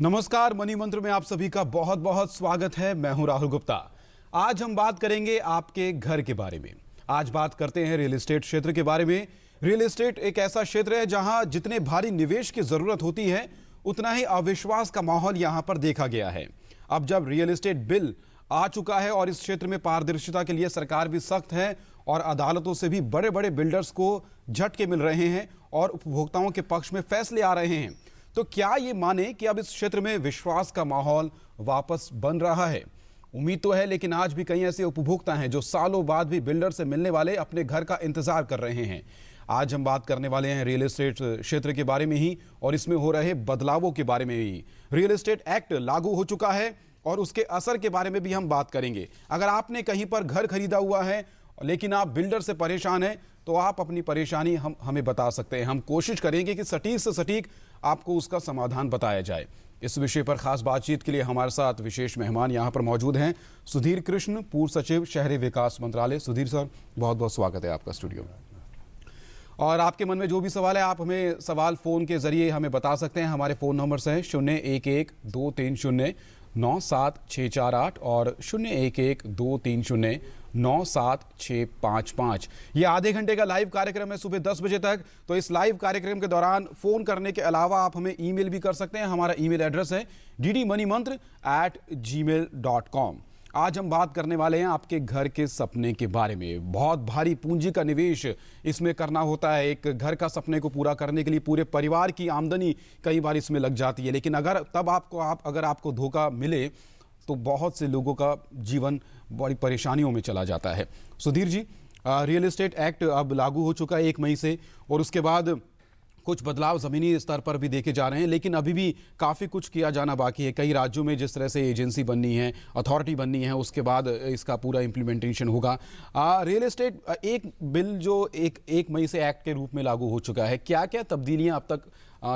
नमस्कार, मनी मंत्र में आप सभी का बहुत बहुत स्वागत है। मैं हूं राहुल गुप्ता। आज हम बात करेंगे आपके घर के बारे में। आज बात करते हैं रियल एस्टेट क्षेत्र के बारे में। रियल एस्टेट एक ऐसा क्षेत्र है जहां जितने भारी निवेश की जरूरत होती है उतना ही अविश्वास का माहौल यहां पर देखा गया है। अब जब रियल एस्टेट बिल आ चुका है और इस क्षेत्र में पारदर्शिता के लिए सरकार भी सख्त है और अदालतों से भी बड़े बड़े बिल्डर्स को झटके मिल रहे हैं और उपभोक्ताओं के पक्ष में फैसले आ रहे हैं, तो क्या ये माने कि अब इस क्षेत्र में विश्वास का माहौल वापस बन रहा है? उम्मीद तो है, लेकिन आज भी कई ऐसे उपभोक्ता हैं जो सालों बाद भी बिल्डर से मिलने वाले अपने घर का इंतजार कर रहे हैं। आज हम बात करने वाले हैं रियल एस्टेट क्षेत्र के बारे में ही और इसमें हो रहे बदलावों के बारे में ही। रियल एस्टेट एक्ट लागू हो चुका है और उसके असर के बारे में भी हम बात करेंगे। अगर आपने कहीं पर घर खरीदा हुआ है लेकिन आप बिल्डर से परेशान हैं तो आप अपनी परेशानी हमें बता सकते हैं। हम कोशिश करेंगे कि सटीक से सटीक आपको उसका समाधान बताया जाए। इस विषय पर खास बातचीत के लिए हमारे साथ विशेष मेहमान यहां पर मौजूद हैं। सुधीर कृष्ण, पूर्व सचिव शहरी विकास मंत्रालय। सुधीर सर, बहुत बहुत स्वागत है आपका स्टूडियो में। और आपके मन में जो भी सवाल है आप हमें सवाल फोन के जरिए हमें बता सकते हैं। हमारे फोन नंबर्स हैं 0112309768 और 0112309765। ये आधे घंटे का लाइव कार्यक्रम है सुबह 10 बजे तक। तो इस लाइव कार्यक्रम के दौरान फोन करने के अलावा आप हमें ईमेल भी कर सकते हैं। हमारा ईमेल एड्रेस है ddmoneymantra@gmail.com। आज हम बात करने वाले हैं आपके घर के सपने के बारे में। बहुत भारी पूंजी का निवेश इसमें करना होता है। एक घर का सपने को पूरा करने के लिए पूरे परिवार की आमदनी कई बार इसमें लग जाती है, लेकिन अगर आपको धोखा मिले तो बहुत से लोगों का जीवन बड़ी परेशानियों में चला जाता है। Sudhir ji, real estate act अब लागू हो चुका है 1 मई से और उसके बाद कुछ बदलाव ज़मीनी स्तर पर भी देखे जा रहे हैं, लेकिन अभी भी काफ़ी कुछ किया जाना बाकी है। कई राज्यों में जिस तरह से एजेंसी बननी है, अथॉरिटी बननी है, उसके बाद इसका पूरा इम्प्लीमेंटेशन होगा। रियल एस्टेट एक बिल जो 1 मई से एक्ट के रूप में लागू हो चुका है, क्या क्या तब्दीलियां अब तक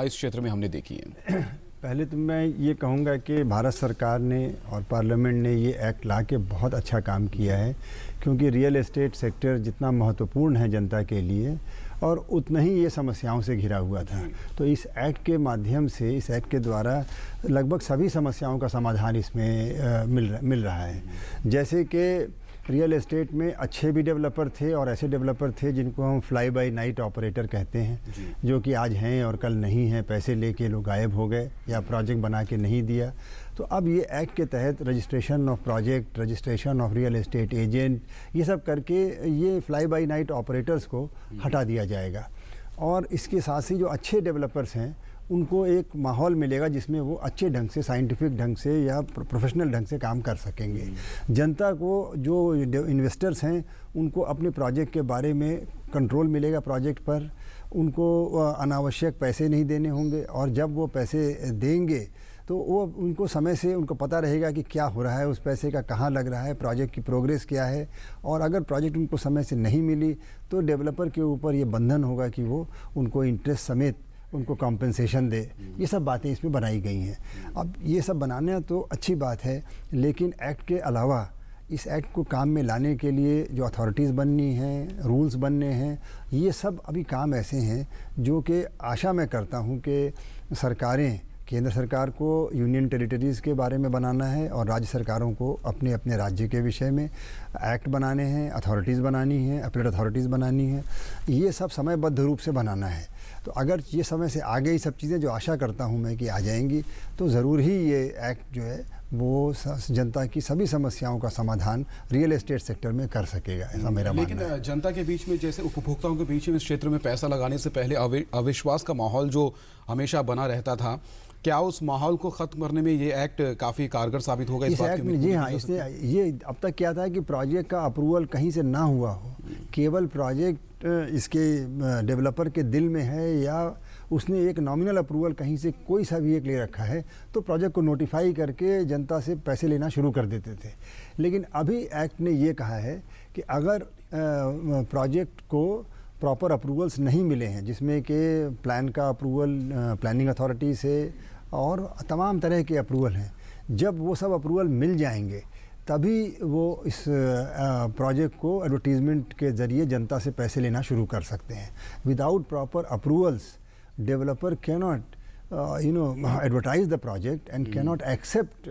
इस क्षेत्र में हमने देखी हैं? पहले तो मैं ये कहूँगा कि भारत सरकार ने और पार्लियामेंट ने ये एक्ट ला के बहुत अच्छा काम किया है, क्योंकि रियल एस्टेट सेक्टर जितना महत्वपूर्ण है जनता के लिए और उतना ही ये समस्याओं से घिरा हुआ था। तो इस एक्ट के माध्यम से, इस एक्ट के द्वारा लगभग सभी समस्याओं का समाधान इसमें मिल रहा है। जैसे कि रियल एस्टेट में अच्छे भी डेवलपर थे और ऐसे डेवलपर थे जिनको हम फ्लाई बाय नाइट ऑपरेटर कहते हैं, जो कि आज हैं और कल नहीं हैं, पैसे लेके लोग गायब हो गए या प्रोजेक्ट बना के नहीं दिया। तो अब ये एक्ट के तहत registration of project, registration of real estate agent, ये सब करके ये फ्लाई बाय नाइट ऑपरेटर्स को हटा दिया जाएगा और इसके साथ ही जो अच्छे डेवलपर्स हैं उनको एक माहौल मिलेगा जिसमें वो अच्छे ढंग से, साइंटिफिक ढंग से या प्रोफेशनल ढंग से काम कर सकेंगे। जनता को, जो इन्वेस्टर्स हैं, उनको अपने प्रोजेक्ट के बारे में कंट्रोल मिलेगा प्रोजेक्ट पर। उनको अनावश्यक पैसे नहीं देने होंगे और जब वो पैसे देंगे तो वो उनको समय से उनको पता रहेगा कि क्या हो रहा है, उस पैसे का कहाँ लग रहा है, प्रोजेक्ट की प्रोग्रेस क्या है। और अगर प्रोजेक्ट उनको समय से नहीं मिली तो डेवलपर के ऊपर ये बंधन होगा कि वो उनको इंटरेस्ट समेत उनको कॉम्पेंसेशन दे। ये सब बातें इसमें बनाई गई हैं। अब ये सब बनाना तो अच्छी बात है, लेकिन एक्ट के अलावा इस एक्ट को काम में लाने के लिए जो अथॉरिटीज़ बननी हैं, रूल्स बनने हैं, ये सब अभी काम ऐसे हैं जो कि आशा मैं करता हूँ कि सरकारें, केंद्र सरकार को यूनियन टेरिटरीज़ के बारे में बनाना है और राज्य सरकारों को अपने अपने राज्य के विषय में एक्ट बनाने हैं, अथॉरिटीज़ बनानी है, अपीलेट अथॉरिटीज़ बनानी है। ये सब समयबद्ध रूप से बनाना है। तो अगर ये समय से आ गई सब चीज़ें, जो आशा करता हूँ मैं कि आ जाएंगी, तो ज़रूर ही ये एक्ट जो है वो जनता की सभी समस्याओं का समाधान रियल एस्टेट सेक्टर में कर सकेगा, ऐसा मेरा मानना है। लेकिन जनता के बीच में, जैसे उपभोक्ताओं के बीच में इस क्षेत्र में पैसा लगाने से पहले अविश्वास का माहौल जो हमेशा बना रहता था, क्या उस माहौल को खत्म करने में ये एक्ट काफ़ी कारगर साबित होगा? इस एक्ट में, जी हाँ, इसने ये अब तक क्या था कि प्रोजेक्ट का अप्रूवल कहीं से ना हुआ हो, केवल प्रोजेक्ट इसके डेवलपर के दिल में है या उसने एक नॉमिनल अप्रूवल कहीं से कोई सा भी एक ले रखा है, तो प्रोजेक्ट को नोटिफाई करके जनता से पैसे लेना शुरू कर देते थे। लेकिन अभी एक्ट ने ये कहा है कि अगर प्रोजेक्ट को प्रॉपर अप्रूवल्स नहीं मिले हैं, जिसमें कि प्लान का अप्रूवल प्लानिंग अथॉरिटी से और तमाम तरह के अप्रूवल हैं, जब वो सब अप्रूवल मिल जाएंगे तभी वो इस प्रोजेक्ट को एडवर्टीजमेंट के ज़रिए जनता से पैसे लेना शुरू कर सकते हैं। Without proper approvals developer can not advertise the project and can not accept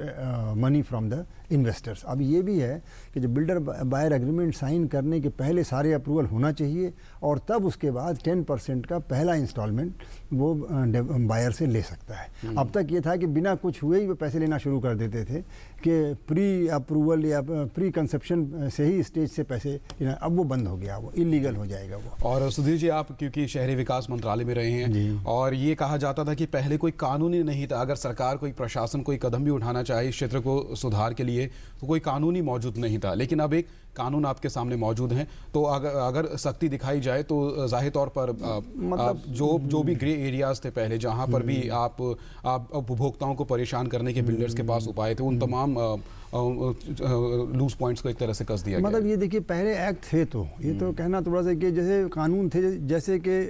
money from the investors. अब ये भी है कि जो बिल्डर बायर एग्रीमेंट साइन करने के पहले सारे अप्रूवल होना चाहिए और तब उसके बाद 10% का पहला इंस्टॉलमेंट वो बायर से ले सकता है। अब तक ये था कि बिना कुछ हुए ही वो पैसे लेना शुरू कर देते थे कि प्री अप्रूवल या प्री कंसेप्शन से ही स्टेज से पैसे लेना, अब वो बंद हो गया, वो इलीगल हो जाएगा वो। और सुधीर जी, आप क्योंकि शहरी विकास मंत्रालय में रहे हैं और ये कहा जाता था कि पहले कोई कानून ही नहीं था, अगर सरकार कोई प्रशासन कोई कदम भी उठाना चाहे इस क्षेत्र को सुधार के लिए तो कोई कानून ही मौजूद नहीं था, लेकिन अब एक कानून आपके सामने मौजूद है। तो अगर सख्ती दिखाई जाए तो जाहिर तौर पर मतलब जो भी ग्रे एरियाज थे पहले, जहां पर भी आप उपभोक्ताओं को परेशान करने के बिल्डर्स के पास उपाय थे, उन तमाम लूज पॉइंट्स को एक तरह से कस दिया गया। मतलब ये देखिए, पहले एक्ट थे तो ये तो कहना थोड़ा सा कि जैसे कानून थे, जैसे कि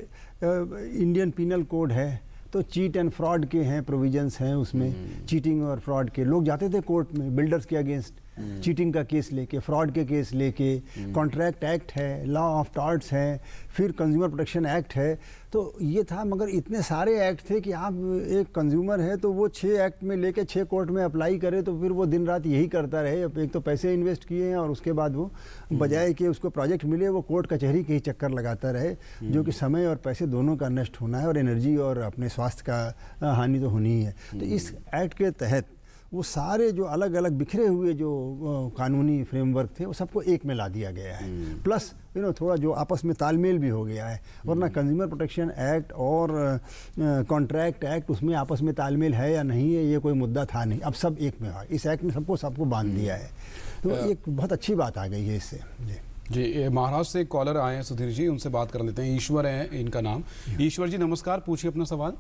इंडियन पीनल कोड है तो चीट एंड फ्रॉड के हैं प्रोविजंस हैं उसमें, चीटिंग और फ्रॉड के। लोग जाते थे कोर्ट में बिल्डर्स के अगेंस्ट, चीटिंग का केस लेके, फ्रॉड के केस लेके। कॉन्ट्रैक्ट एक्ट है, लॉ ऑफ टॉर्ट्स है, फिर कंज्यूमर प्रोटेक्शन एक्ट है। तो ये था, मगर इतने सारे एक्ट थे कि आप एक कंज्यूमर है तो वो 6 एक्ट में लेके 6 कोर्ट में अप्लाई करे तो फिर वो दिन रात यही करता रहे। एक तो पैसे इन्वेस्ट किए हैं और उसके बाद वो बजाय कि उसको प्रोजेक्ट मिले वो कोर्ट कचहरी के ही चक्कर लगाता रहे, जो कि समय और पैसे दोनों का नष्ट होना है और एनर्जी और अपने स्वास्थ्य का हानि तो होनी ही है। तो इस एक्ट के तहत वो सारे जो अलग अलग बिखरे हुए जो कानूनी फ्रेमवर्क थे वो सबको एक में ला दिया गया है। प्लस थोड़ा जो आपस में तालमेल भी हो गया है, वरना कंज्यूमर प्रोटेक्शन एक्ट और कॉन्ट्रैक्ट एक्ट उसमें आपस में तालमेल है या नहीं है ये कोई मुद्दा था नहीं, अब सब एक में आ, इस एक्ट ने सबको बांध दिया है। तो एक बहुत अच्छी बात आ गई है इससे। जी, महाराष्ट्र से एक कॉलर आए हैं सुधीर जी, उनसे बात कर लेते हैं। ईश्वर है इनका नाम। ईश्वर जी नमस्कार, पूछिए अपना सवाल।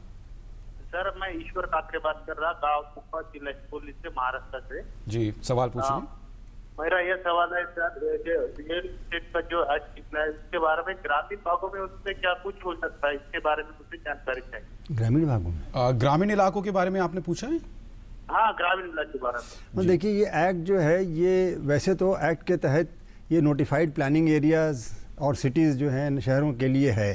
सर, मैं ईश्वर काकरे बात कर रहा, गाँव कुप्पा, जिला पुलिस से, महाराष्ट्र से। जी, सवाल पूछिए। मेरा यह सवाल है सर, रियल एस्टेट का जो आज निकला है उसके बारे में, ग्रामीण भागों में उससे क्या कुछ हो सकता है, इसके बारे में मुझे जानकारी चाहिए। ग्रामीण भागों में, ग्रामीण इलाकों के बारे में आपने पूछा है? हाँ, ग्रामीण इलाके के बारे में। देखिए, ये एक्ट जो है ये वैसे तो एक्ट के तहत ये नोटिफाइड प्लानिंग एरियाज और सिटीज़ जो हैं शहरों के लिए है,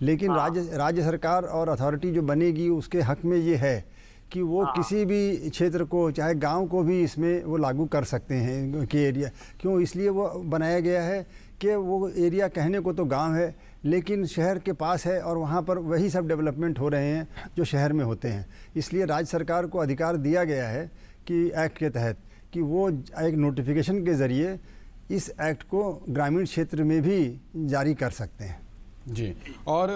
लेकिन राज्य सरकार और अथॉरिटी जो बनेगी उसके हक में ये है कि वो किसी भी क्षेत्र को, चाहे गांव को भी इसमें वो लागू कर सकते हैं कि एरिया। क्यों? इसलिए वो बनाया गया है कि वो एरिया कहने को तो गांव है लेकिन शहर के पास है और वहाँ पर वही सब डेवलपमेंट हो रहे हैं जो शहर में होते हैं। इसलिए राज्य सरकार को अधिकार दिया गया है कि एक्ट के तहत कि वो एक नोटिफिकेशन के ज़रिए इस एक्ट को ग्रामीण क्षेत्र में भी जारी कर सकते हैं। जी, और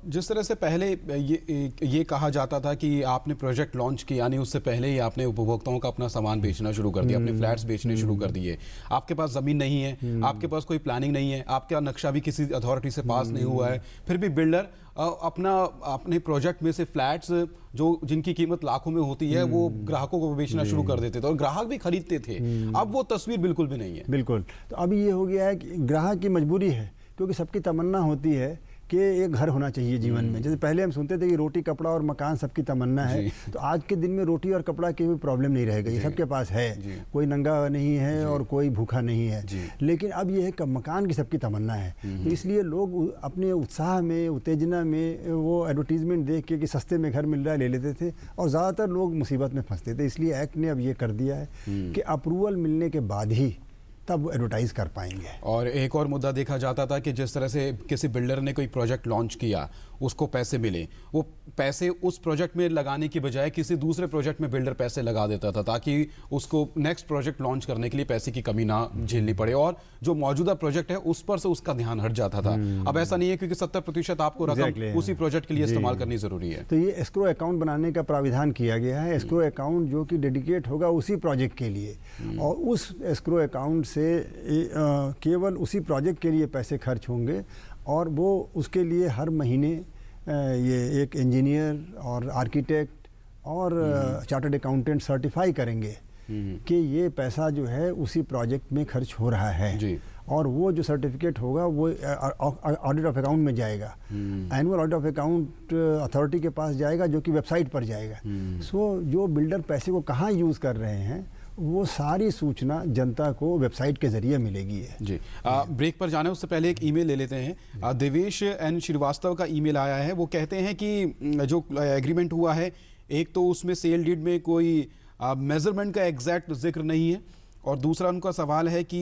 जिस तरह से पहले ये कहा जाता था कि आपने प्रोजेक्ट लॉन्च किया, यानी उससे पहले ही आपने उपभोक्ताओं का अपना सामान बेचना शुरू कर दिया, अपने फ्लैट्स बेचने शुरू कर दिए। आपके पास ज़मीन नहीं है, आपके पास कोई प्लानिंग नहीं है, आपका नक्शा भी किसी अथॉरिटी से पास नहीं हुआ है, फिर भी बिल्डर अपने प्रोजेक्ट में से फ्लैट्स जो जिनकी कीमत लाखों में होती है वो ग्राहकों को बेचना शुरू कर देते थे और ग्राहक भी खरीदते थे। अब वो तस्वीर बिल्कुल भी नहीं है। बिल्कुल। तो अभी ये हो गया है कि ग्राहक की मजबूरी है, क्योंकि सबकी तमन्ना होती है कि एक घर होना चाहिए जीवन में। जैसे पहले हम सुनते थे कि रोटी, कपड़ा और मकान सबकी तमन्ना है, तो आज के दिन में रोटी और कपड़ा की भी प्रॉब्लम नहीं रह गई, सबके पास है, कोई नंगा नहीं है और कोई भूखा नहीं है। लेकिन अब ये है कि मकान की सबकी तमन्ना है, तो इसलिए लोग अपने उत्साह में, उत्तेजना में वो एडवर्टीजमेंट देख के कि सस्ते में घर मिल रहा है ले लेते थे और ज़्यादातर लोग मुसीबत में फंसते थे। इसलिए एक्ट ने अब ये कर दिया है कि अप्रूवल मिलने के बाद ही तब एडवर्टाइज कर पाएंगे। और एक और मुद्दा देखा जाता था कि जिस तरह से किसी बिल्डर ने कोई प्रोजेक्ट लॉन्च किया, उसको पैसे मिले, वो पैसे उस प्रोजेक्ट में लगाने की बजाय किसी दूसरे प्रोजेक्ट में बिल्डर पैसे लगा देता था ताकि उसको नेक्स्ट प्रोजेक्ट लॉन्च करने के लिए पैसे की कमी ना झेलनी पड़े और जो मौजूदा प्रोजेक्ट है उस पर से उसका ध्यान हट जाता था। अब ऐसा नहीं है, क्योंकि 70% आपको रकम उसी प्रोजेक्ट के लिए इस्तेमाल करनी जरूरी है। तो ये एस्क्रो अकाउंट बनाने का प्राविधान किया गया है, एस्क्रो अकाउंट जो कि डेडिकेट होगा उसी प्रोजेक्ट के लिए, और उस एस्क्रो अकाउंट से केवल उसी प्रोजेक्ट के लिए पैसे खर्च होंगे और वो उसके लिए हर महीने ये एक इंजीनियर और आर्किटेक्ट और चार्टर्ड अकाउंटेंट सर्टिफाई करेंगे कि ये पैसा जो है उसी प्रोजेक्ट में खर्च हो रहा है जी। और वो जो सर्टिफिकेट होगा वो ऑडिट ऑफ अकाउंट में जाएगा, annual audit of account authority के पास जाएगा जो कि वेबसाइट पर जाएगा। सो जो बिल्डर पैसे को कहाँ यूज़ कर रहे हैं वो सारी सूचना जनता को वेबसाइट के जरिए मिलेगी है। जी ब्रेक पर जाने उससे पहले एक ईमेल ले लेते हैं। देवेश एन श्रीवास्तव का ईमेल आया है। वो कहते हैं कि जो एग्रीमेंट हुआ है, एक तो उसमें सेल डीड में कोई मेजरमेंट का एग्जैक्ट जिक्र नहीं है, और दूसरा उनका सवाल है कि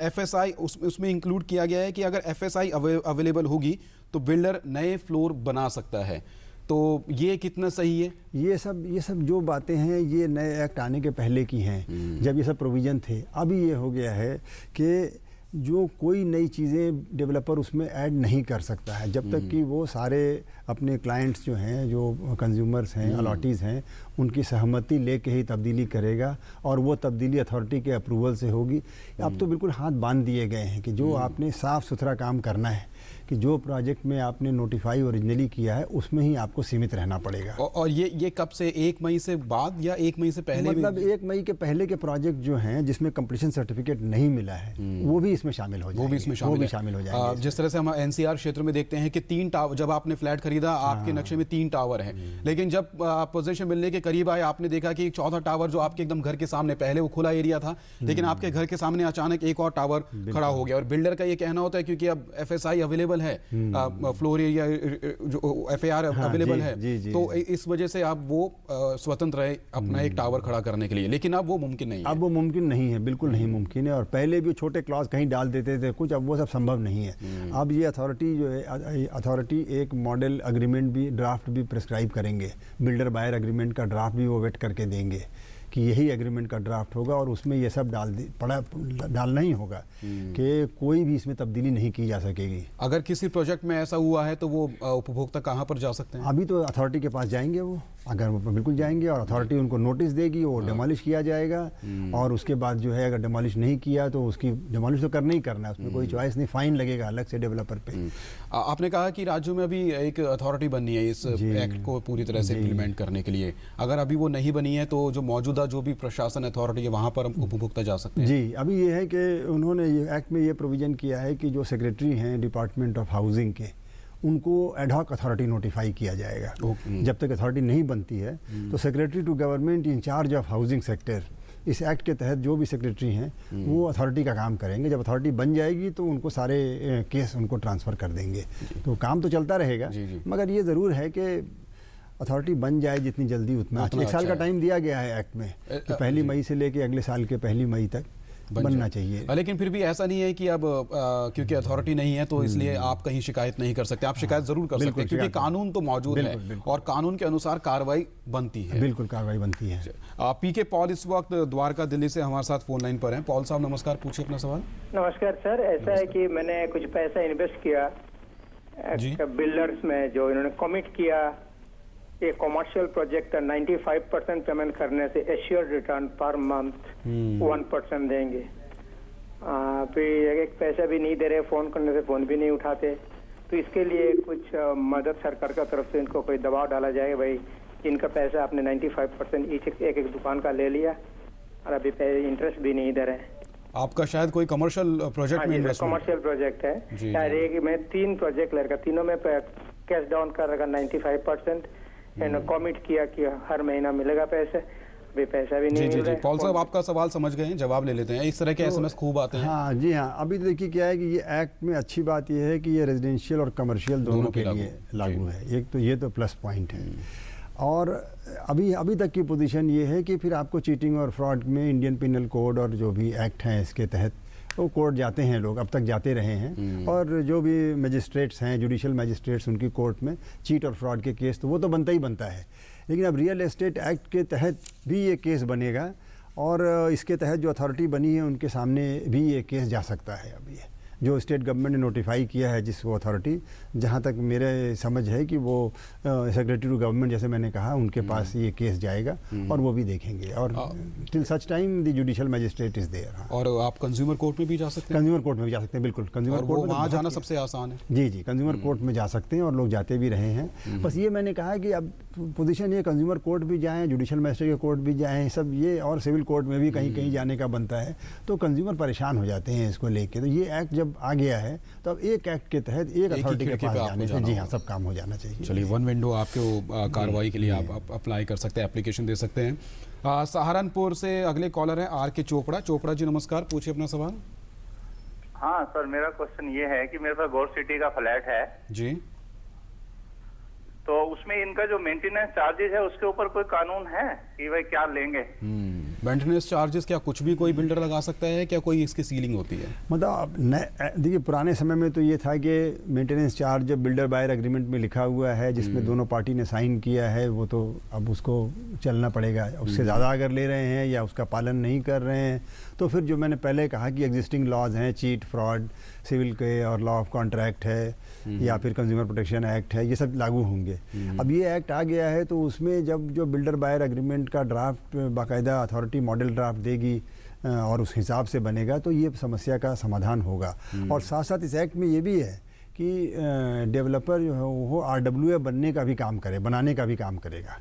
एफएसआई उसमें इंक्लूड किया गया है कि अगर एफएसआई अवेलेबल होगी तो बिल्डर नए फ्लोर बना सकता है। तो ये कितना सही है? ये सब जो बातें हैं ये नए एक्ट आने के पहले की हैं, जब ये सब प्रोविज़न थे। अभी ये हो गया है कि जो कोई नई चीज़ें डेवलपर उसमें ऐड नहीं कर सकता है जब तक कि वो सारे अपने क्लाइंट्स जो हैं, जो कंज्यूमर्स हैं, अलॉटीज़ हैं, उनकी सहमति लेके ही तब्दीली करेगा, और वो तब्दीली अथॉरिटी के अप्रूवल से होगी। अब तो बिल्कुल हाथ बांध दिए गए हैं कि जो आपने साफ़ सुथरा काम करना है, कि जो प्रोजेक्ट में आपने नोटिफाई ओरिजिनली किया है उसमें ही आपको सीमित रहना पड़ेगा। और ये कब से, 1 मई से बाद या 1 मई से पहले? मतलब 1 मई के पहले के प्रोजेक्ट जो हैं जिसमें कंप्लीशन सर्टिफिकेट नहीं मिला है वो भी इसमें शामिल हो जाएंगे। वो भी शामिल हो जाएंगे। जिस तरह से हम एनसीआर क्षेत्र में देखते हैं कि 3 टावर, जब आपने फ्लैट खरीदा आपके नक्शे में 3 टावर हैं, लेकिन जब पोजीशन मिलने के करीब आए आपने देखा कि एक चौथा टावर जो आपके एकदम घर के सामने, पहले वो खुला एरिया था लेकिन आपके घर के सामने अचानक एक और टावर खड़ा हो गया। और बिल्डर का ये कहना होता है क्योंकि अब एफएसआई अवेलेबल है, फ्लोर एरिया जो एफएआर अवेलेबल है, तो इस वजह से आप वो स्वतंत्र है अपना एक टावर खड़ा करने के लिए, लेकिन अब वो मुमकिन नहीं है। अब वो मुमकिन नहीं है, बिल्कुल नहीं मुमकिन है। और पहले भी छोटे क्लॉज कहीं डाल देते थे कुछ, अब वो सब संभव नहीं है। अब ये अथॉरिटी जो है, अथॉरिटी एक मॉडल एग्रीमेंट भी, ड्राफ्ट भी प्रिस्क्राइब करेंगे, बिल्डर बायर एग्रीमेंट का ड्राफ्ट भी वो वेट करके देंगे कि यही एग्रीमेंट का ड्राफ्ट होगा, और उसमें ये सब डालना ही होगा कि कोई भी इसमें तब्दीली नहीं की जा सकेगी। अगर किसी प्रोजेक्ट में ऐसा हुआ है तो वो उपभोक्ता कहाँ पर जा सकते हैं? अभी तो अथॉरिटी के पास जाएंगे वो, अगर वो बिल्कुल जाएंगे और अथॉरिटी उनको नोटिस देगी, वो डिमोलिश किया जाएगा, और उसके बाद जो है अगर डिमोलिश नहीं किया तो उसकी डिमोलिश तो करना ही करना है, उसमें कोई चॉइस नहीं, फाइन लगेगा अलग से डेवलपर पे। आपने कहा कि राज्यों में अभी एक अथॉरिटी बननी है इस एक्ट को पूरी तरह से इम्प्लीमेंट करने के लिए, अगर अभी वो नहीं बनी है तो जो मौजूदा जो भी प्रशासन अथॉरिटी है वहाँ पर उपभोक्ता जा सकते हैं? जी, अभी ये है कि उन्होंने ये एक्ट में ये प्रोविज़न किया है कि जो सेक्रेटरी हैं डिपार्टमेंट ऑफ हाउसिंग के, उनको एडहॉक अथॉरिटी नोटिफाई किया जाएगा। जब तक अथॉरिटी नहीं बनती है तो secretary to government in charge of housing sector, इस एक्ट के तहत जो भी सेक्रेटरी हैं वो अथॉरिटी का काम करेंगे। जब अथॉरिटी बन जाएगी तो उनको सारे केस उनको ट्रांसफ़र कर देंगे, तो काम तो चलता रहेगा। मगर ये ज़रूर है कि अथॉरिटी बन जाए जितनी जल्दी उतना। 1 साल का टाइम दिया गया है एक्ट में, तो 1 मई से लेके अगले साल के 1 मई तक बनना चाहिए। लेकिन फिर भी ऐसा नहीं है कि अब क्योंकि अथॉरिटी नहीं है तो इसलिए आप कहीं शिकायत नहीं कर सकते। आप शिकायत जरूर कर सकते हैं क्योंकि कानून तो मौजूद है और कानून के अनुसार कार्रवाई बनती है। बिल्कुल कार्रवाई बनती है। पीके पॉल इस वक्त द्वारका दिल्ली से हमारे साथ फोन लाइन पर हैं। पॉल साहब नमस्कार, पूछिए अपना सवाल। नमस्कार सर, ऐसा है कि मैंने कुछ पैसा इन्वेस्ट किया बिल्डर्स में, जो इन्होंने कमिट किया ये कमर्शियल प्रोजेक्ट 95% पेमेंट करने से एश्योर्ड रिटर्न पर मंथ 1% देंगे। फिर एक पैसा भी नहीं दे रहे, फोन करने से फोन भी नहीं उठाते, तो इसके लिए कुछ मदद सरकार का तरफ से इनको कोई दबाव डाला जाए, भाई इनका पैसा आपने 95% एक दुकान का ले लिया और अभी इंटरेस्ट भी नहीं दे रहे। आपका शायद कोई कमर्शियल प्रोजेक्ट में इन्वेस्टमेंट? कमर्शियल प्रोजेक्ट है शायद, एक मैं 3 प्रोजेक्ट लेगा, तीनों में कैश डाउन कर रखा 95%, कमिट किया कि हर महीना मिलेगा पैसे, अभी पैसा भी नहीं मिल रहा है। पॉल साहब आपका सवाल समझ गए हैं, जवाब ले लेते हैं। इस तरह के एसएमएस खूब आते हैं। हाँ जी हाँ, अभी तो देखिए क्या है कि ये एक्ट में अच्छी बात ये है कि ये रेजिडेंशियल और कमर्शियल दोनों के लिए लागू है। एक तो ये तो प्लस पॉइंट है। और अभी तक की पोजीशन ये है कि फिर आपको चीटिंग और फ्रॉड में इंडियन पिनल कोड और जो भी एक्ट हैं इसके तहत वो कोर्ट जाते हैं लोग, अब तक जाते रहे हैं, और जो भी मजिस्ट्रेट्स हैं, जुडिशल मजिस्ट्रेट्स, उनकी कोर्ट में चीट और फ्रॉड के केस तो वो तो बनता ही बनता है। लेकिन अब रियल एस्टेट एक्ट के तहत भी ये केस बनेगा, और इसके तहत जो अथॉरिटी बनी है उनके सामने भी ये केस जा सकता है। अब ये जो स्टेट गवर्नमेंट ने नोटिफाई किया है जिस वो अथॉरिटी, जहाँ तक मेरे समझ है कि वो सेक्रेटरी टू गवर्नमेंट, जैसे मैंने कहा, उनके पास ये केस जाएगा और वो भी देखेंगे, और till such time the judicial magistrate is there. और आप कंज्यूमर कोर्ट में भी जा सकते हैं? कंज्यूमर कोर्ट में भी जा सकते हैं, बिल्कुल। कंज्यूमर कोर्ट में वहाँ जाना सबसे आसान है। जी, कंज्यूमर कोर्ट में जा सकते हैं और लोग जाते भी रहे हैं। बस ये मैंने कहा कि अब पोजीशन ये कंज्यूमर कोर्ट भी जाएँ, जुडिशियल मैजिस्ट्रेट के कोर्ट भी जाएँ, सब ये, और सिविल कोर्ट में भी कहीं कहीं जाने का बनता है, तो कंज्यूमर परेशान हो जाते हैं इसको लेके। तो ये एक्ट जब जब आ गया है तो अब एक एक्ट के तहत एक अथॉरिटी के खिड़की पास पे आपको जाने से जाना जी हाँ होगा। सब काम हो जाना चाहिए। चलिए, वन विंडो आपको कार्रवाई के लिए आप अप्लाई कर सकते हैं, एप्लीकेशन दे सकते हैं। सहारनपुर से अगले कॉलर हैं आर के चोपड़ा। चोपड़ा जी नमस्कार, पूछिए अपना सवाल। हाँ सर, मेरा क्वेश्चन ये है कि मेरे पास गोर सिटी का फ्लैट है, जी, तो उसमें इनका जो मेंटेनेंस चार्जेस है उसके ऊपर कोई कानून है कि भाई क्या लेंगे? मेंटेनेंस चार्जेस क्या कुछ भी कोई बिल्डर लगा सकता है, क्या कोई इसकी सीलिंग होती है? मतलब देखिए पुराने समय में तो ये था कि मेंटेनेंस चार्ज जब बिल्डर बायर एग्रीमेंट में लिखा हुआ है जिसमें दोनों पार्टी ने साइन किया है वो तो अब उसको चलना पड़ेगा। उससे ज़्यादा अगर ले रहे हैं या उसका पालन नहीं कर रहे हैं तो फिर जो मैंने पहले कहा कि एग्जिस्टिंग लॉज हैं, चीट फ्रॉड सिविल के और लॉ ऑफ कॉन्ट्रैक्ट है या फिर कंज्यूमर प्रोटेक्शन एक्ट है, ये सब लागू होंगे। अब ये एक्ट आ गया है तो उसमें जब जो बिल्डर बायर एग्रीमेंट का ड्राफ्ट बाकायदा अथॉरिटी मॉडल ड्राफ्ट देगी और उस हिसाब से बनेगा तो ये समस्या का समाधान होगा। और साथ साथ इस एक्ट में ये भी है कि डेवलपर जो है वो RWA बनने का भी काम करे, बनाने का भी काम करेगा।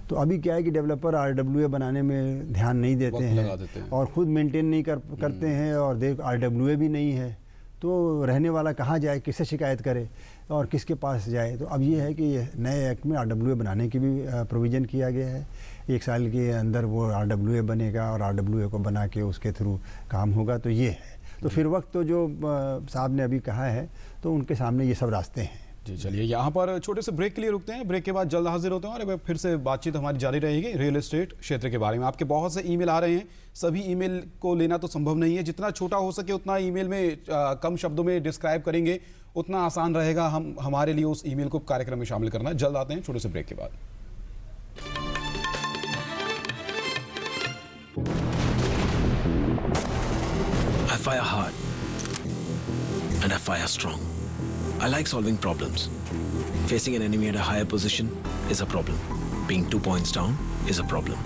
तो अभी क्या है कि डेवलपर RWA बनाने में ध्यान नहीं देते हैं और ख़ुद मेंटेन नहीं करते हैं और RWA भी नहीं है तो रहने वाला कहाँ जाए, किससे शिकायत करे और किसके पास जाए। तो अब ये है कि नए एक्ट में RWA बनाने की भी प्रोविज़न किया गया है। 1 साल के अंदर वो RWA बनेगा और RWA को बना के उसके थ्रू काम होगा। तो ये है, तो फिर वक्त तो जो साहब ने अभी कहा है तो उनके सामने ये सब रास्ते हैं। जी चलिए, यहाँ पर छोटे से ब्रेक के लिए रुकते हैं। ब्रेक के बाद जल्द हाजिर होते हैं और फिर से बातचीत हमारी जारी रहेगी रियल एस्टेट क्षेत्र के बारे में। आपके बहुत से ईमेल आ रहे हैं, सभी ईमेल को लेना तो संभव नहीं है। जितना छोटा हो सके उतना ईमेल में कम शब्दों में डिस्क्राइब करेंगे उतना आसान रहेगा हमारे लिए उस ईमेल को कार्यक्रम में शामिल करना। जल्द आते हैं छोटे से ब्रेक के बाद। I fire hard and I fire strong. I like solving problems. Facing an enemy at a higher position is a problem. Being 2 points down is a problem.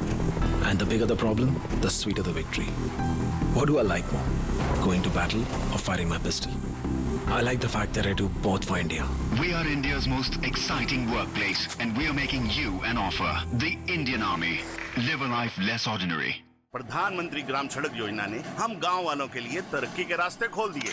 And the bigger the problem, the sweeter the victory. What do I like more? Going to battle or firing my pistol? I like the fact that I do both for India. We are India's most exciting workplace and we are making you an offer. The Indian Army. Live a life less ordinary. प्रधानमंत्री ग्राम सड़क योजना ने हम गांव वालों के लिए तरक्की के रास्ते खोल दिए।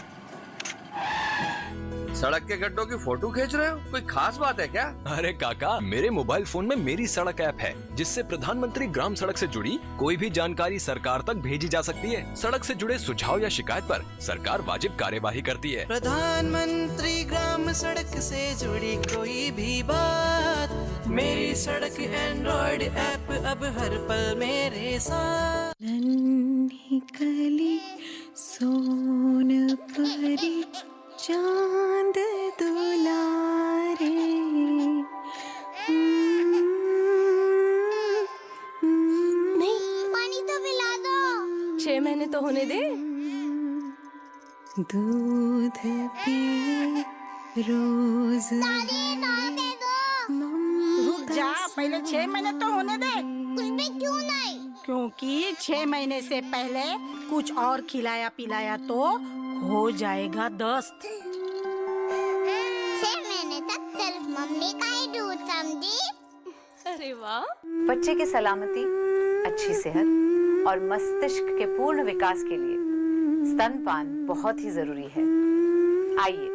सड़क के गड्ढों की फोटो खींच रहे हो, कोई खास बात है क्या? अरे काका, मेरे मोबाइल फोन में मेरी सड़क ऐप है जिससे प्रधानमंत्री ग्राम सड़क से जुड़ी कोई भी जानकारी सरकार तक भेजी जा सकती है। सड़क से जुड़े सुझाव या शिकायत पर सरकार वाजिब कार्यवाही करती है। प्रधानमंत्री ग्राम सड़क से जुड़ी कोई भी बात, मेरी सड़क एंड्रॉइड ऐप अब हर पल मेरे साथ। नन्ही कली सोन परी चांद दुलारे, नहीं पानी तो पिला दो। 6 महीने तो होने दे। दूध पिए रोज दादी ना दे दो। रुक जा, पहले 6 महीने तो होने दे। उसमें क्यों नहीं? क्योंकि 6 महीने से पहले कुछ और खिलाया पिलाया तो हो जाएगा दस्त। 6 महीने तक सिर्फ मम्मी का ही दूध, समझी? अरे वाह। बच्चे की सलामती, अच्छी सेहत और मस्तिष्क के पूर्ण विकास के लिए स्तनपान बहुत ही जरूरी है। आइए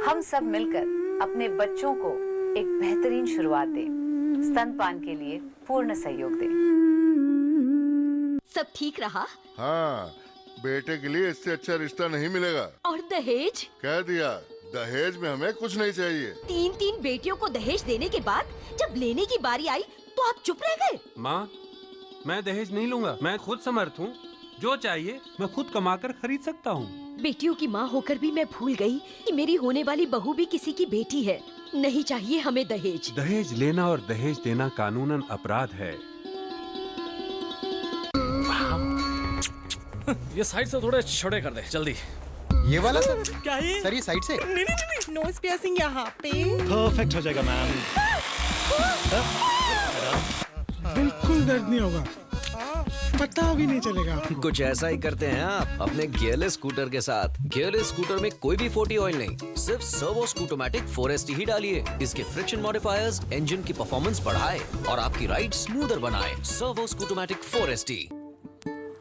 हम सब मिलकर अपने बच्चों को एक बेहतरीन शुरुआत दें। स्तनपान के लिए पूर्ण सहयोग दें। सब ठीक रहा? हाँ, बेटे के लिए इससे अच्छा रिश्ता नहीं मिलेगा। और दहेज? कह दिया, दहेज में हमें कुछ नहीं चाहिए। 3 बेटियों को दहेज देने के बाद जब लेने की बारी आई तो आप चुप रह गए। माँ, मैं दहेज नहीं लूंगा। मैं खुद समर्थ हूँ, जो चाहिए मैं खुद कमाकर खरीद सकता हूँ। बेटियों की माँ होकर भी मैं भूल गई कि मेरी होने वाली बहू भी किसी की बेटी है। नहीं चाहिए हमें दहेज। दहेज लेना और दहेज देना कानूनन अपराध है। ये साइड से थोड़े छोटे कर दे जल्दी। ये वाला सर? क्या है? सर ये साइड से? नहीं, नोज पियर्सिंग यहाँ पे। परफेक्ट हो जाएगा मैम। बिल्कुल दर्द नहीं होगा, पता भी नहीं चलेगा। कुछ ऐसा ही करते हैं आप अपने गियरलेस स्कूटर के साथ। गियरलेस स्कूटर में कोई भी 40 ऑयल नहीं, सिर्फ सर्वो स्कूटोमैटिक 4ST ही डालिए। इसके फ्रिक्शन मॉडिफायर्स इंजन की परफॉर्मेंस बढ़ाए और आपकी राइड स्मूदर बनाए। Servo Scootomatic 4ST।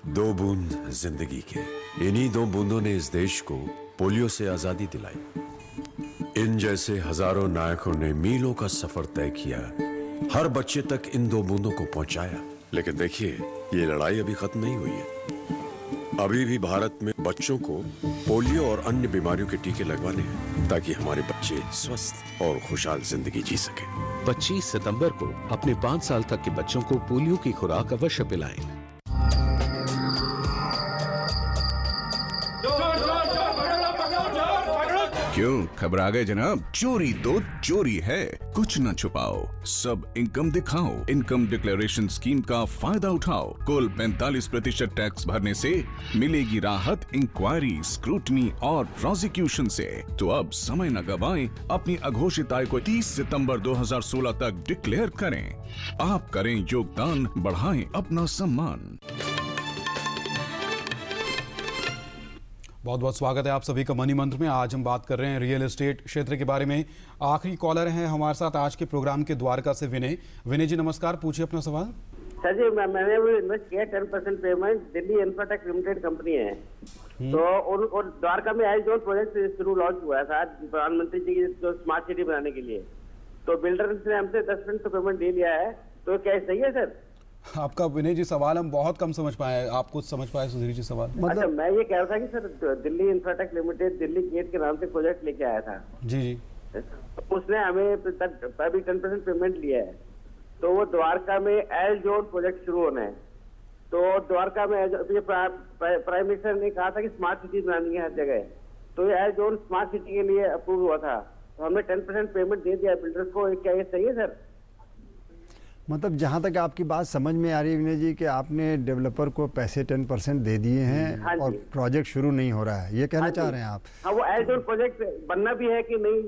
2 बूंद जिंदगी के, इन्हीं 2 बूंदों ने इस देश को पोलियो से आजादी दिलाई। इन जैसे हजारों नायकों ने मीलों का सफर तय किया, हर बच्चे तक इन 2 बूंदों को पहुंचाया। लेकिन देखिए, ये लड़ाई अभी खत्म नहीं हुई है। अभी भी भारत में बच्चों को पोलियो और अन्य बीमारियों के टीके लगवाने हैं, ताकि हमारे बच्चे स्वस्थ और खुशहाल जिंदगी जी सके। 25 सितंबर को अपने 5 साल तक के बच्चों को पोलियो की खुराक अवश्य पिलाएं। क्यों घबरा गए जनाब? चोरी तो चोरी है, कुछ न छुपाओ, सब इनकम दिखाओ। इनकम डिक्लेरेशन स्कीम का फायदा उठाओ। कुल 45% टैक्स भरने से मिलेगी राहत इंक्वायरी, स्क्रूटनी और प्रोसिक्यूशन से। तो अब समय न गवाएं, अपनी अघोषित आय को 30 सितंबर 2016 तक डिक्लेयर करें। आप करें योगदान, बढ़ाएं अपना सम्मान। बहुत बहुत स्वागत है आप सभी का मनी मंत्र में। आज हम बात कर रहे हैं रियल एस्टेट क्षेत्र के बारे में। आखिरी कॉलर हैं हमारे साथ आज के प्रोग्राम के द्वारका से विनय। विनय जी नमस्कार, पूछिए अपना सवाल। सर जी, मैंने भी इन्वेस्ट किया 10% payment, Delhi Infratech limited company है। तो द्वारका में आज जो प्रोजेक्ट शुरू लॉन्च हुआ था प्रधानमंत्री जी की जो स्मार्ट सिटी बनाने के लिए, तो बिल्डर्स ने हमसे 10% पेमेंट दे दिया है, तो क्या सही है सर? आपका विनय जी सवाल हम बहुत कम समझ पाए, आप कुछ समझ पाए सुधीर जी सवाल? अच्छा, मैं ये कह रहा था कि सर दिल्ली इंफ्राटेक लिमिटेड दिल्ली गेट के नाम से प्रोजेक्ट लेके आया था जी, उसने हमें अभी 10% पेमेंट लिया है। तो वो द्वारका में एल जोन प्रोजेक्ट शुरू होना है। तो द्वारका में प्राइम मिनिस्टर ने कहा था कि स्मार्ट सिटी बनानी है हर जगह, तो ये एल जोन स्मार्ट सिटी के लिए अप्रूव हुआ था, तो हमने 10% पेमेंट दे दिया बिल्डर्स को। क्या ये सही है सर? मतलब जहाँ तक आपकी बात समझ में आ रही है विनय जी कि आपने डेवलपर को पैसे 10% दे दिए हैं और प्रोजेक्ट शुरू नहीं हो रहा है, ये कहना चाह रहे हैं आप? हाँ, वो एल जोन प्रोजेक्ट बनना भी है कि नहीं,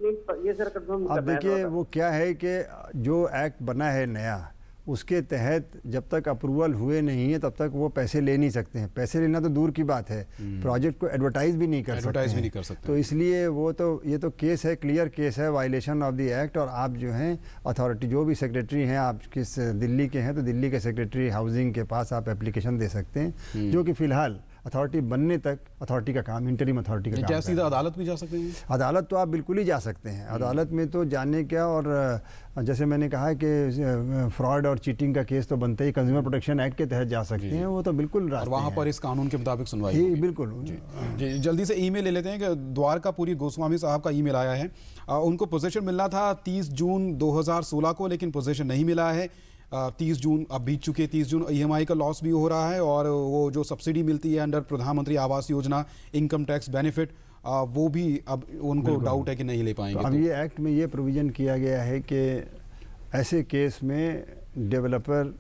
ये सर कंफर्म करना है। अब देखिए, वो क्या है कि जो एक्ट बना है नया, उसके तहत जब तक अप्रूवल हुए नहीं है तब तक वो पैसे ले नहीं सकते हैं। पैसे लेना तो दूर की बात है, प्रोजेक्ट को एडवर्टाइज भी नहीं कर सकते। तो इसलिए वो तो ये तो केस है, क्लियर केस है, वायलेशन ऑफ द एक्ट। और आप जो हैं अथॉरिटी, जो भी सेक्रेटरी हैं, आप किस दिल्ली के हैं तो दिल्ली के सेक्रेटरी हाउसिंग के पास आप एप्लीकेशन दे सकते हैं, जो कि फिलहाल अथॉरिटी बनने तक अथॉरिटी का काम, इंटरिम अथॉरिटी का काम। क्या सीधा अदालत भी जा सकते हैं? अदालत तो आप बिल्कुल ही जा सकते हैं। अदालत में तो जाने क्या, और जैसे मैंने कहा कि फ्रॉड और चीटिंग का केस तो बनता ही कंज्यूमर प्रोटेक्शन एक्ट के तहत जा सकते हैं, वो तो बिल्कुल और वहाँ पर इस कानून के मुताबिक सुनवाई होगी। बिल्कुल जी। जल्दी से ईमेल ले लेते हैं कि द्वारकापुरी गोस्वामी साहब का ईमेल आया है। उनको पोजीशन मिलना था 30 जून 2016 को, लेकिन पोजीशन नहीं मिला है। 30 जून अब बीत चुके, 30 जून EMI का लॉस भी हो रहा है, और वो जो सब्सिडी मिलती है अंडर प्रधानमंत्री Awas Yojana, income tax benefit, वो भी अब उनको डाउट है कि नहीं ले पाएंगे। तो अब ये एक्ट में ये प्रोविज़न किया गया है कि ऐसे केस में डेवलपर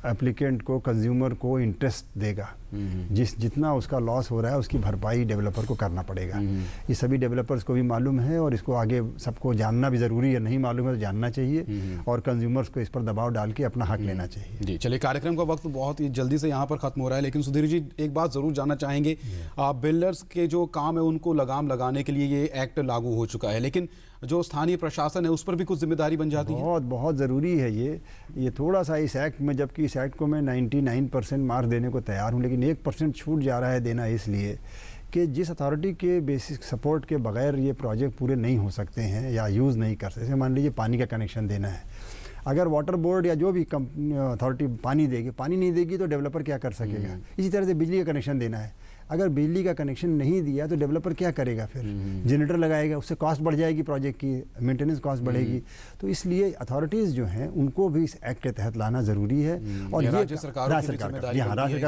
एप्लीकेंट को, कंज्यूमर को इंटरेस्ट देगा, जितना उसका लॉस हो रहा है उसकी भरपाई डेवलपर को करना पड़ेगा। ये सभी डेवलपर्स को भी मालूम है और इसको आगे सबको जानना भी ज़रूरी है। नहीं मालूम है तो जानना चाहिए, और कंज्यूमर्स को इस पर दबाव डाल के अपना हक लेना चाहिए। जी चलिए, कार्यक्रम का वक्त बहुत ही जल्दी से यहाँ पर खत्म हो रहा है, लेकिन सुधीर जी एक बात ज़रूर जानना चाहेंगे। बिल्डर्स के जो काम है उनको लगाम लगाने के लिए ये एक्ट लागू हो चुका है, लेकिन जो स्थानीय प्रशासन है उस पर भी कुछ जिम्मेदारी बन जाती है। बहुत ज़रूरी है ये थोड़ा सा इस एक्ट में, जबकि इस एक्ट को मैं 99% मार्क देने को तैयार हूँ, लेकिन 1% छूट जा रहा है देना, इसलिए कि जिस अथॉरिटी के बेसिक सपोर्ट के बगैर ये प्रोजेक्ट पूरे नहीं हो सकते हैं या यूज़ नहीं कर सकते। मान लीजिए पानी का कनेक्शन देना है, अगर वाटर बोर्ड या जो भी अथॉरिटी पानी देगी, पानी नहीं देगी तो डेवलपर क्या कर सकेगा। इसी तरह से बिजली का कनेक्शन देना है, अगर बिजली का कनेक्शन नहीं दिया तो डेवलपर क्या करेगा, फिर जनरेटर लगाएगा, उससे कॉस्ट बढ़ जाएगी, प्रोजेक्ट की मेंटेनेंस कॉस्ट बढ़ेगी। तो इसलिए अथॉरिटीज़ जो हैं उनको भी इस एक्ट के तहत लाना ज़रूरी है, और ये राज्य सरकार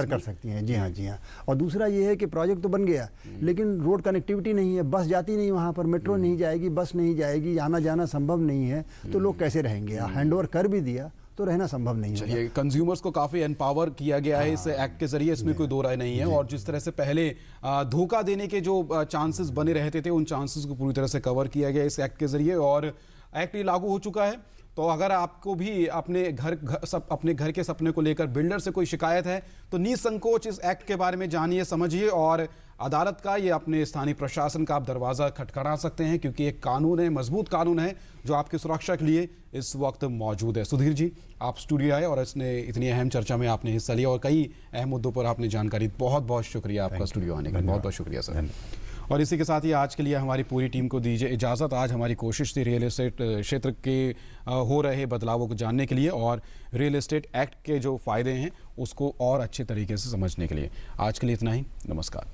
कर सकती हैं। जी हाँ। और दूसरा ये है कि प्रोजेक्ट तो बन गया, लेकिन रोड कनेक्टिविटी नहीं है, बस जाती नहीं वहाँ पर, मेट्रो नहीं जाएगी, बस नहीं जाएगी, आना जाना संभव नहीं है, तो लोग कैसे रहेंगे। हैंडओवर कर भी दिया तो रहना संभव नहीं है। चलिए, कंज्यूमर्स को काफ़ी एम्पावर किया गया है इस एक्ट के जरिए, इसमें कोई दो राय नहीं है। और जिस तरह से पहले धोखा देने के जो चांसेस बने रहते थे, उन चांसेस को पूरी तरह से कवर किया गया इस एक्ट के जरिए, और एक्ट लागू हो चुका है। तो अगर आपको भी अपने घर के सपने को लेकर बिल्डर से कोई शिकायत है तो निसंकोच इस एक्ट के बारे में जानिए, समझिए, और अदालत का, ये अपने स्थानीय प्रशासन का आप दरवाज़ा खटखटा सकते हैं, क्योंकि एक कानून है, मजबूत कानून है, जो आपकी सुरक्षा के लिए इस वक्त मौजूद है। सुधीर जी, आप स्टूडियो आए और इसने इतनी अहम चर्चा में आपने हिस्सा लिया और कई अहम मुद्दों पर आपने जानकारी, बहुत बहुत शुक्रिया आपका स्टूडियो आने का, बहुत बहुत शुक्रिया सर। और इसी के साथ ही आज के लिए हमारी पूरी टीम को दीजिए इजाज़त। आज हमारी कोशिश थी रियल एस्टेट क्षेत्र के हो रहे बदलावों को जानने के लिए और रियल एस्टेट एक्ट के जो फ़ायदे हैं उसको और अच्छे तरीके से समझने के लिए। आज के लिए इतना ही, नमस्कार।